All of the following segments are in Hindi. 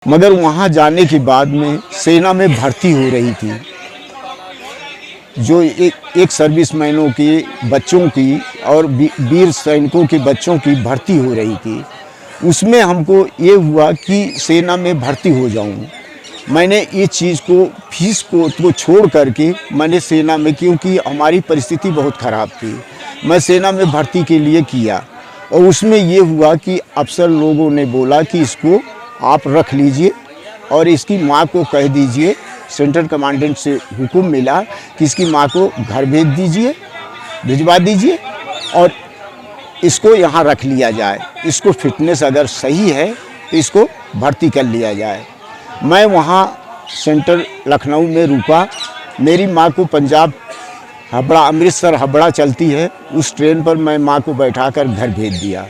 मगर वहाँ जाने के बाद में सेना में भर्ती हो रही थी, जो एक सर्विसमैनों की बच्चों की और वीर सैनिकों के बच्चों की भर्ती हो रही थी। उसमें हमको ये हुआ कि सेना में भर्ती हो जाऊं। मैंने ये चीज़ को फीस को छोड़ करके मैंने सेना में, क्योंकि हमारी परिस्थिति बहुत ख़राब थी, मैं सेना में भर्ती के लिए किया। और उसमें ये हुआ कि अफसर लोगों ने बोला कि इसको आप रख लीजिए और इसकी माँ को कह दीजिए, सेंट्रल कमांडेंट से हुक्म मिला कि इसकी माँ को घर भिजवा दीजिए और इसको यहाँ रख लिया जाए। इसको फिटनेस अगर सही है तो इसको भर्ती कर लिया जाए। मैं वहाँ सेंटर लखनऊ में रुका। मेरी माँ को पंजाब हावड़ा, अमृतसर हावड़ा चलती है, उस ट्रेन पर मैं माँ को बैठाकर घर भेज दिया।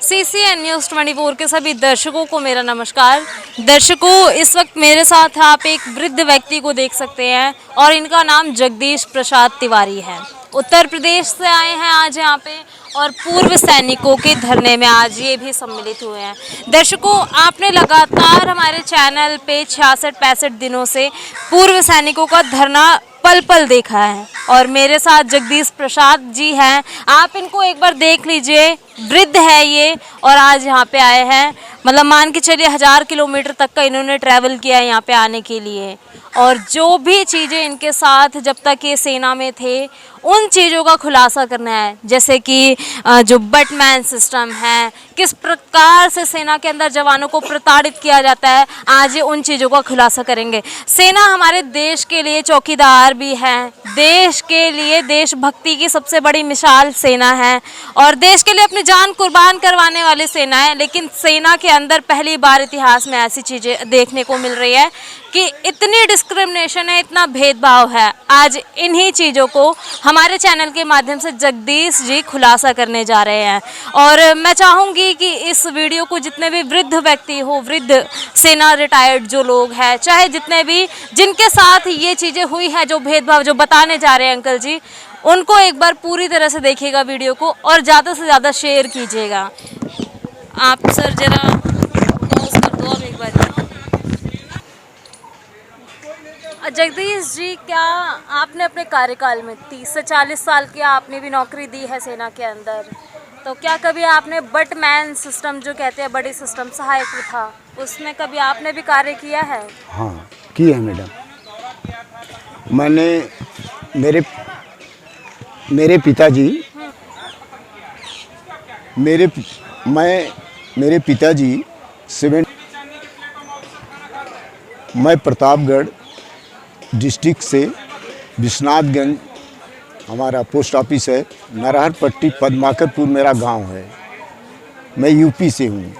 CCN न्यूज़ 24 के सभी दर्शकों को मेरा नमस्कार। दर्शकों, इस वक्त मेरे साथ आप एक वृद्ध व्यक्ति को देख सकते हैं और इनका नाम जगदीश प्रसाद तिवारी है। उत्तर प्रदेश से आए हैं आज यहाँ पे और पूर्व सैनिकों के धरने में आज ये भी सम्मिलित हुए हैं। दर्शकों, आपने लगातार हमारे चैनल पे 66-65 दिनों से पूर्व सैनिकों का धरना पल पल देखा है और मेरे साथ जगदीश प्रसाद जी हैं। आप इनको एक बार देख लीजिए, वृद्ध है ये और आज यहाँ पे आए हैं। मतलब मान के चलिए 1000 किलोमीटर तक का इन्होंने ट्रैवल किया है यहाँ पे आने के लिए। और जो भी चीज़ें इनके साथ जब तक ये सेना में थे उन चीज़ों का खुलासा करना है, जैसे कि जो बटमैन सिस्टम है, किस प्रकार से सेना के अंदर जवानों को प्रताड़ित किया जाता है, आज ये उन चीज़ों का खुलासा करेंगे। सेना हमारे देश के लिए चौकीदार भी है, देश के लिए देशभक्ति की सबसे बड़ी मिसाल सेना है और देश के लिए अपनी जान कुर्बान करवाने वाली सेना है। लेकिन सेना के अंदर पहली बार इतिहास में ऐसी चीज़ें देखने को मिल रही है कि इतनी डिस्क्रिमिनेशन है, इतना भेदभाव है। आज इन्हीं चीज़ों को हमारे चैनल के माध्यम से जगदीश जी खुलासा करने जा रहे हैं और मैं चाहूँगी कि इस वीडियो को जितने भी वृद्ध व्यक्ति हो, वृद्ध सेना रिटायर्ड जो लोग हैं, चाहे जितने भी जिनके साथ ये चीज़ें हुई है, जो भेदभाव जो बताने जा रहे हैं अंकल जी, उनको एक बार पूरी तरह से देखिएगा वीडियो को और ज़्यादा से ज़्यादा शेयर कीजिएगा। आप सर जरा पॉज कर दो अब एक बार। जगदीश जी, क्या आपने अपने कार्यकाल में 30 से 40 साल की आपने भी नौकरी दी है सेना के अंदर, तो क्या कभी आपने बटमैन सिस्टम जो कहते हैं, बड़ी सिस्टम सहायक था, उसमें कभी आपने भी कार्य किया है? हाँ, किया है मैडम। मैंने मेरे पिताजी मैं प्रतापगढ़ डिस्ट्रिक्ट से विश्वनाथगंज हमारा पोस्ट ऑफिस है, नरहर पट्टी पद्माकरपुर मेरा गांव है। मैं यूपी से हूँ।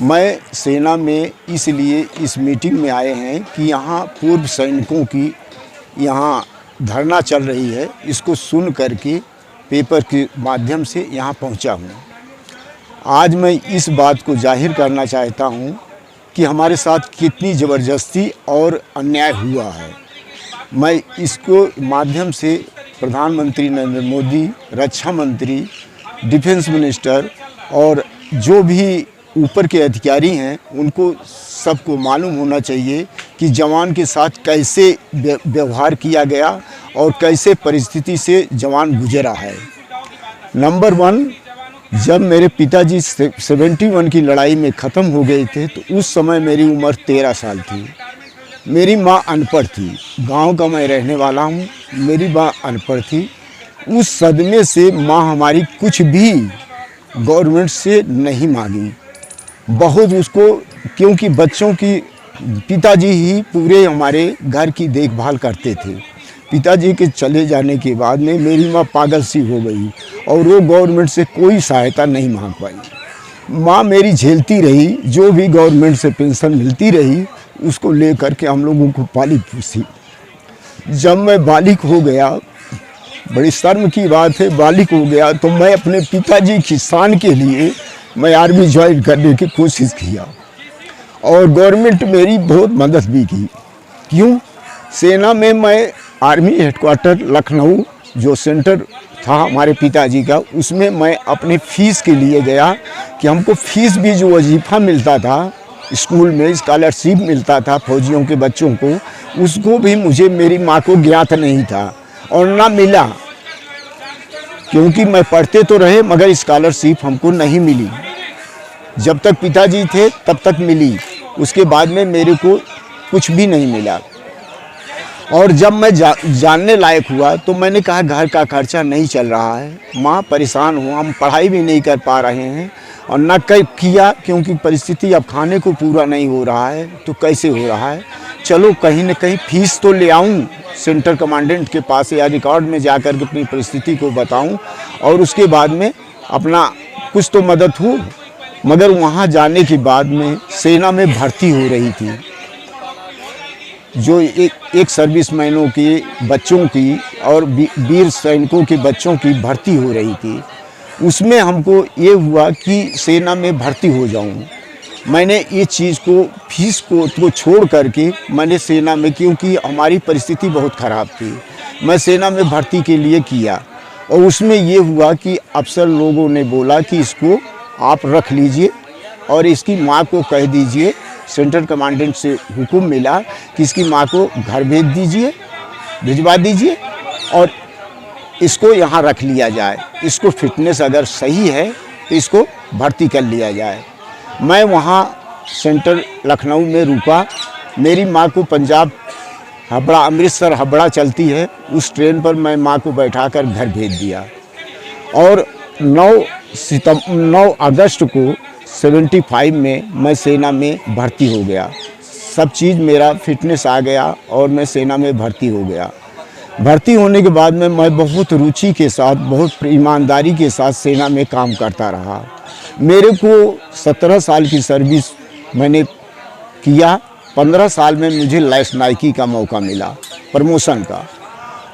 मैं सेना में इसलिए इस मीटिंग में आए हैं कि यहाँ पूर्व सैनिकों की यहाँ धरना चल रही है, इसको सुन करके पेपर के माध्यम से यहाँ पहुँचा हूँ। आज मैं इस बात को जाहिर करना चाहता हूँ कि हमारे साथ कितनी ज़बरदस्ती और अन्याय हुआ है। मैं इसको माध्यम से प्रधानमंत्री नरेंद्र मोदी, रक्षा मंत्री, डिफेंस मिनिस्टर और जो भी ऊपर के अधिकारी हैं, उनको सबको मालूम होना चाहिए कि जवान के साथ कैसे व्यवहार किया गया और कैसे परिस्थिति से जवान गुजरा है। नंबर 1, जब मेरे पिताजी 71 की लड़ाई में ख़त्म हो गए थे तो उस समय मेरी उम्र 13 साल थी। मेरी माँ अनपढ़ थी, गांव का मैं रहने वाला हूँ, मेरी माँ अनपढ़ थी। उस सदमे से माँ हमारी कुछ भी गवर्नमेंट से नहीं मांगी, बहुत उसको, क्योंकि बच्चों की पिताजी ही पूरे हमारे घर की देखभाल करते थे। पिताजी के चले जाने के बाद में मेरी माँ पागल सी हो गई और वो गवर्नमेंट से कोई सहायता नहीं मांग पाई। माँ मेरी झेलती रही, जो भी गवर्नमेंट से पेंशन मिलती रही उसको ले करके हम लोगों को पाली पोसी। जब मैं बालिग हो गया, बड़ी शर्म की बात है, बालिग हो गया तो मैं अपने पिताजी की शान के लिए मैं आर्मी ज्वाइन करने की कोशिश किया और गवर्नमेंट मेरी बहुत मदद भी की। क्यों? सेना में मैं आर्मी हेडक्वार्टर लखनऊ जो सेंटर था हमारे पिताजी का, उसमें मैं अपने फ़ीस के लिए गया कि हमको फ़ीस भी जो वजीफ़ा मिलता था स्कूल में स्कॉलरशिप मिलता था फौजियों के बच्चों को, उसको भी मुझे मेरी माँ को ज्ञात नहीं था और ना मिला, क्योंकि मैं पढ़ते तो रहे मगर स्कॉलरशिप हमको नहीं मिली। जब तक पिताजी थे तब तक मिली, उसके बाद में मेरे को कुछ भी नहीं मिला। और जब मैं जानने लायक हुआ तो मैंने कहा घर का खर्चा नहीं चल रहा है, माँ परेशान हूँ, हम पढ़ाई भी नहीं कर पा रहे हैं और ना किया, क्योंकि परिस्थिति अब खाने को पूरा नहीं हो रहा है तो कैसे हो रहा है। चलो कहीं न कहीं फीस तो ले आऊँ सेंटर कमांडेंट के पास या रिकॉर्ड में जाकर के अपनी परिस्थिति को बताऊँ और उसके बाद में अपना कुछ तो मदद हो। मगर वहाँ जाने के बाद में सेना में भर्ती हो रही थी, जो एक सर्विसमैनों के बच्चों की और वीर सैनिकों के बच्चों की भर्ती हो रही थी। उसमें हमको ये हुआ कि सेना में भर्ती हो जाऊं। मैंने ये चीज़ को फीस को तो छोड़ करके मैंने सेना में, क्योंकि हमारी परिस्थिति बहुत ख़राब थी, मैं सेना में भर्ती के लिए किया। और उसमें ये हुआ कि अफसर लोगों ने बोला कि इसको आप रख लीजिए और इसकी माँ को कह दीजिए, सेंटर कमांडेंट से हुक्म मिला कि इसकी माँ को घर भिजवा दीजिए और इसको यहाँ रख लिया जाए, इसको फिटनेस अगर सही है तो इसको भर्ती कर लिया जाए। मैं वहाँ सेंटर लखनऊ में रुका। मेरी माँ को पंजाब हबड़ा, अमृतसर हबड़ा चलती है, उस ट्रेन पर मैं माँ को बैठाकर घर भेज दिया। और 9 अगस्त को 75 में मैं सेना में भर्ती हो गया। सब चीज़ मेरा फिटनेस आ गया और मैं सेना में भर्ती हो गया। भर्ती होने के बाद में मैं बहुत रुचि के साथ, बहुत ईमानदारी के साथ सेना में काम करता रहा। मेरे को 17 साल की सर्विस मैंने किया। 15 साल में मुझे लैंस नायकी का मौका मिला प्रमोशन का,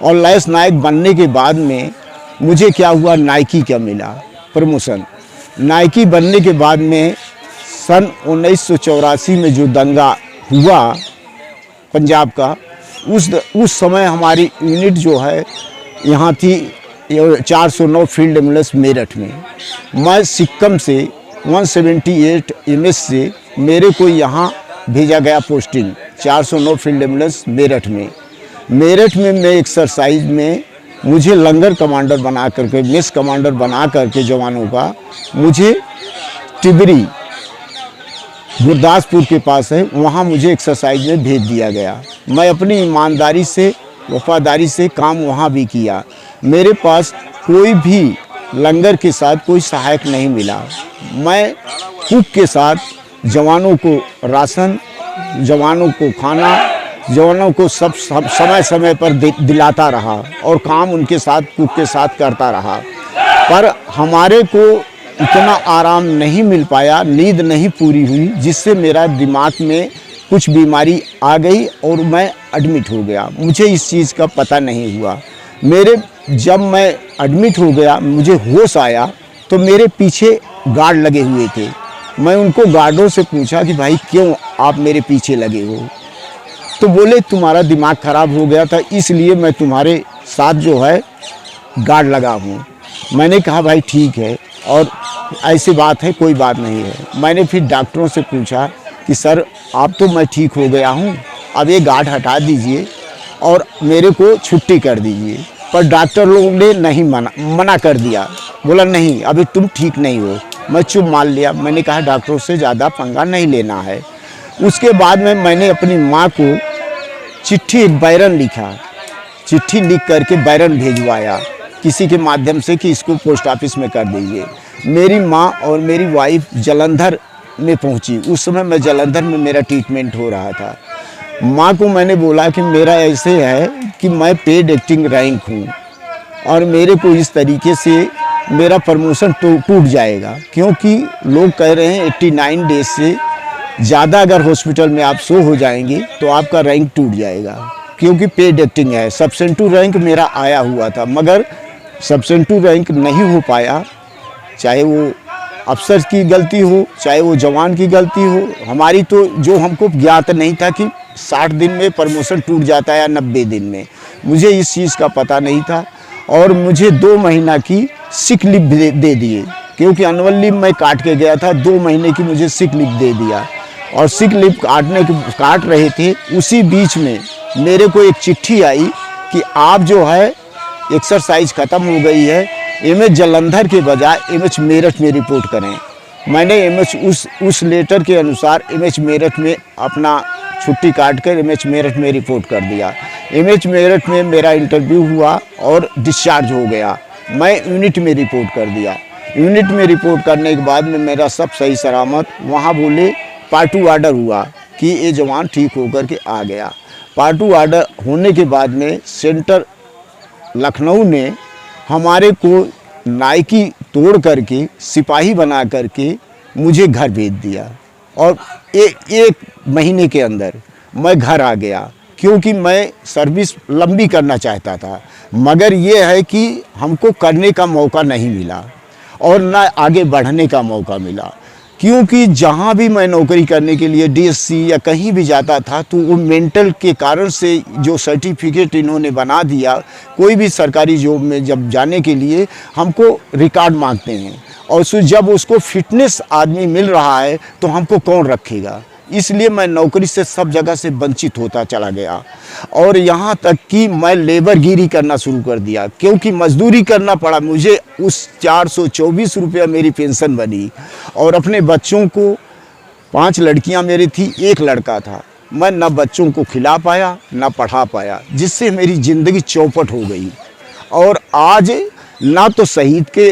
और लैंस नायक बनने के बाद में मुझे क्या हुआ, नायकी का मिला प्रमोशन। नायकी बनने के बाद में सन 1984 में जो दंगा हुआ पंजाब का, उस समय हमारी यूनिट जो है यहाँ थी 409 फील्ड एम्बुलेंस मेरठ में। मैं सिक्किम से 178 MS से मेरे को यहाँ भेजा गया पोस्टिंग 409 फील्ड एम्बुलेंस मेरठ में। मेरठ में मैं एक्सरसाइज में मुझे लंगर कमांडर बना करके, मेस कमांडर बना करके जवानों का, मुझे टिबरी गुरदासपुर के पास है, वहाँ मुझे एक्सरसाइज में भेज दिया गया। मैं अपनी ईमानदारी से, वफादारी से काम वहाँ भी किया। मेरे पास कोई भी लंगर के साथ कोई सहायक नहीं मिला। मैं कुक के साथ जवानों को राशन, जवानों को खाना, जवानों को सब समय समय पर दिलाता रहा और काम उनके साथ, कुक के साथ करता रहा। पर हमारे को इतना आराम नहीं मिल पाया, नींद नहीं पूरी हुई, जिससे मेरा दिमाग में कुछ बीमारी आ गई और मैं एडमिट हो गया। मुझे इस चीज़ का पता नहीं हुआ। जब मैं एडमिट हो गया, मुझे होश आया तो मेरे पीछे गार्ड लगे हुए थे। मैं उनको गार्डों से पूछा कि भाई क्यों आप मेरे पीछे लगे हो? तो बोले तुम्हारा दिमाग ख़राब हो गया था, इसलिए मैं तुम्हारे साथ जो है गार्ड लगा हूँ। मैंने कहा भाई ठीक है, और ऐसी बात है, कोई बात नहीं है। मैंने फिर डॉक्टरों से पूछा कि सर आप तो मैं ठीक हो गया हूँ, अब ये गार्ड हटा दीजिए और मेरे को छुट्टी कर दीजिए। पर डॉक्टर लोगों ने नहीं मना कर दिया, बोला नहीं अभी तुम ठीक नहीं हो। मैं चुप मान लिया। मैंने कहा डॉक्टरों से ज़्यादा पंगा नहीं लेना है। उसके बाद में मैंने अपनी माँ को चिट्ठी बैरन लिखा, चिट्ठी लिख करके बैरन भेजवाया किसी के माध्यम से कि इसको पोस्ट ऑफिस में कर दीजिए। मेरी माँ और मेरी वाइफ जालंधर में पहुँची। उस समय मैं जालंधर में मेरा ट्रीटमेंट हो रहा था। माँ को मैंने बोला कि मेरा ऐसे है कि मैं पेड एक्टिंग रैंक हूँ और मेरे को इस तरीके से मेरा प्रमोशन टूट जाएगा, क्योंकि लोग कह रहे हैं 89 डेज से ज़्यादा अगर हॉस्पिटल में आप सो हो जाएंगे तो आपका रैंक टूट जाएगा, क्योंकि पेड एक्टिंग है। सब्सेंटू रैंक मेरा आया हुआ था, मगर सब्सेंटू रैंक नहीं हो पाया। चाहे वो अफसर की गलती हो, चाहे वो जवान की गलती हो, हमारी तो जो हमको ज्ञात नहीं था कि 60 दिन में प्रमोशन टूट जाता है या 90 दिन में, मुझे इस चीज़ का पता नहीं था। और मुझे 2 महीना की सिक लीव दे दिए, क्योंकि एनुअल लीव मैं काट के गया था। 2 महीने की मुझे सिक लीव दे दिया। और सिक लीव काट रहे थे। उसी बीच में मेरे को एक चिट्ठी आई कि आप जो है एक्सरसाइज ख़त्म हो गई है, एमएच जालंधर के बजाय एमएच मेरठ में रिपोर्ट करें। मैंने एमएच उस लेटर के अनुसार एमएच मेरठ में अपना छुट्टी काट कर एमएच मेरठ में रिपोर्ट कर दिया। एमएच मेरठ में मेरा इंटरव्यू हुआ और डिस्चार्ज हो गया। मैं यूनिट में रिपोर्ट कर दिया। यूनिट में रिपोर्ट करने के बाद में मेरा सब सही सलामत, वहाँ बोले पार्ट 2 ऑर्डर हुआ कि ये जवान ठीक होकर के आ गया। पार्ट 2 ऑर्डर होने के बाद में सेंटर लखनऊ ने हमारे को नाइकी तोड़ करके सिपाही बना करके मुझे घर भेज दिया और एक महीने के अंदर मैं घर आ गया, क्योंकि मैं सर्विस लंबी करना चाहता था। मगर ये है कि हमको करने का मौका नहीं मिला और ना आगे बढ़ने का मौका मिला, क्योंकि जहाँ भी मैं नौकरी करने के लिए डीएससी या कहीं भी जाता था तो वो मेंटल के कारण से जो सर्टिफिकेट इन्होंने बना दिया, कोई भी सरकारी जॉब में जब जाने के लिए हमको रिकॉर्ड मांगते हैं और जब उसको फिटनेस आदमी मिल रहा है तो हमको कौन रखेगा। इसलिए मैं नौकरी से सब जगह से वंचित होता चला गया और यहाँ तक कि मैं लेबरगिरी करना शुरू कर दिया, क्योंकि मजदूरी करना पड़ा मुझे। उस 424 रुपया मेरी पेंशन बनी और अपने बच्चों को 5 लड़कियाँ मेरी थी, 1 लड़का था। मैं न बच्चों को खिला पाया न पढ़ा पाया, जिससे मेरी ज़िंदगी चौपट हो गई। और आज ना तो शहीद के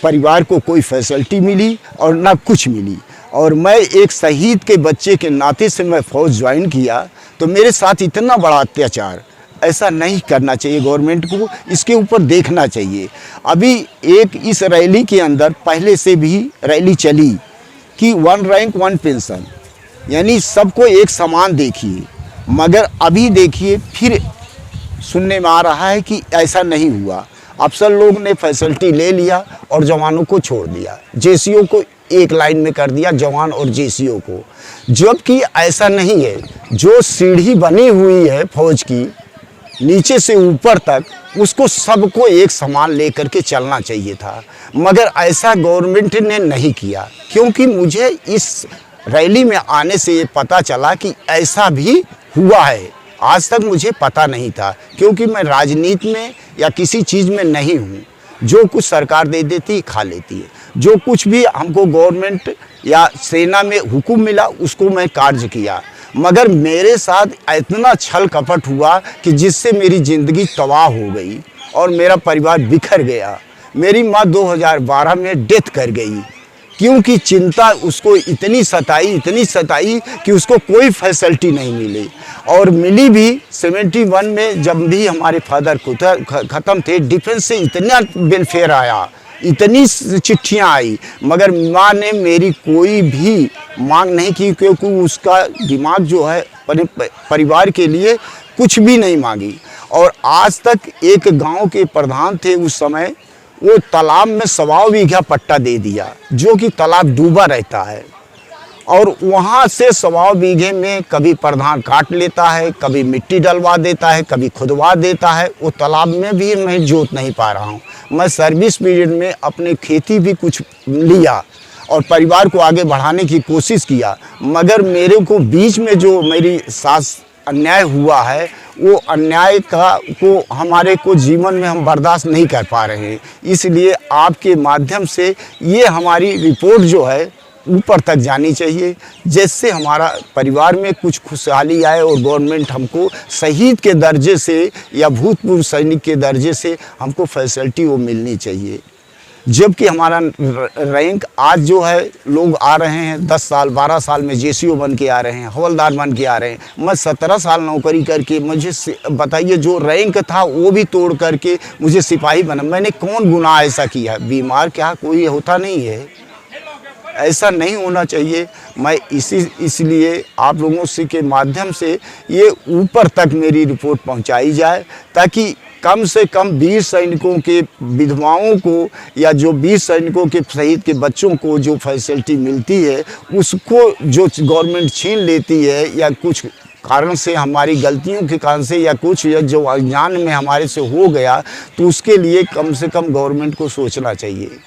परिवार को कोई फैसिलिटी मिली और ना कुछ मिली। और मैं एक शहीद के बच्चे के नाते से मैं फ़ौज ज्वाइन किया, तो मेरे साथ इतना बड़ा अत्याचार ऐसा नहीं करना चाहिए। गवर्नमेंट को इसके ऊपर देखना चाहिए। अभी एक इस रैली के अंदर पहले से भी रैली चली कि 1 रैंक 1 पेंशन, यानी सबको एक समान देखिए। मगर अभी देखिए फिर सुनने में आ रहा है कि ऐसा नहीं हुआ। अफसर लोग ने फैसिलिटी ले लिया और जवानों को छोड़ दिया, जेसीओ को एक लाइन में कर दिया, जवान और जेसीओ को। जबकि ऐसा नहीं है। जो सीढ़ी बनी हुई है फौज की नीचे से ऊपर तक, उसको सबको एक समान लेकर के चलना चाहिए था। मगर ऐसा गवर्नमेंट ने नहीं किया, क्योंकि मुझे इस रैली में आने से ये पता चला कि ऐसा भी हुआ है। आज तक मुझे पता नहीं था, क्योंकि मैं राजनीति में या किसी चीज़ में नहीं हूँ। जो कुछ सरकार दे देती खा लेती है। जो कुछ भी हमको गवर्नमेंट या सेना में हुक्म मिला उसको मैं कार्य किया। मगर मेरे साथ इतना छल कपट हुआ कि जिससे मेरी ज़िंदगी तबाह हो गई और मेरा परिवार बिखर गया। मेरी माँ 2012 में डेथ कर गई, क्योंकि चिंता उसको इतनी सताई कि उसको कोई फैसिलिटी नहीं मिली। और मिली भी 71 में, जब भी हमारे फादर ख़त्म थे, डिफेंस से इतना वेलफेयर आया, इतनी चिट्ठियां आई, मगर माँ ने मेरी कोई भी मांग नहीं की, क्योंकि उसका दिमाग जो है परिवार के लिए कुछ भी नहीं मांगी। और आज तक एक गांव के प्रधान थे उस समय, वो तालाब में 1.25 बीघा पट्टा दे दिया, जो कि तालाब डूबा रहता है। और वहाँ से 1.25 बीघे में कभी प्रधान काट लेता है, कभी मिट्टी डलवा देता है, कभी खुदवा देता है। वो तालाब में भी मैं जोत नहीं पा रहा हूँ। मैं सर्विस पीरियड में अपने खेती भी कुछ लिया और परिवार को आगे बढ़ाने की कोशिश किया, मगर मेरे को बीच में जो मेरी साथ अन्याय हुआ है, वो अन्याय को हमारे को जीवन में हम बर्दाश्त नहीं कर पा रहे हैं। इसलिए आपके माध्यम से ये हमारी रिपोर्ट जो है ऊपर तक जानी चाहिए, जिससे हमारा परिवार में कुछ खुशहाली आए और गवर्नमेंट हमको शहीद के दर्जे से या भूतपूर्व सैनिक के दर्जे से हमको फैसिलिटी वो मिलनी चाहिए। जबकि हमारा रैंक आज जो है, लोग आ रहे हैं 10 साल 12 साल में जेसीओ बन के आ रहे हैं, हवलदार बन के आ रहे हैं। मैं 17 साल नौकरी करके, मुझे बताइए, जो रैंक था वो भी तोड़ करके मुझे सिपाही बना। मैंने कौन गुनाह ऐसा किया? बीमार क्या कोई होता नहीं है? ऐसा नहीं होना चाहिए। मैं इसलिए आप लोगों से के माध्यम से ये ऊपर तक मेरी रिपोर्ट पहुंचाई जाए, ताकि कम से कम वीर सैनिकों के विधवाओं को या जो वीर सैनिकों के शहीद के बच्चों को जो फैसिलिटी मिलती है, उसको जो गवर्नमेंट छीन लेती है, या कुछ कारण से, हमारी गलतियों के कारण से, या कुछ या जो अज्ञान में हमारे से हो गया, तो उसके लिए कम से कम गवर्नमेंट को सोचना चाहिए।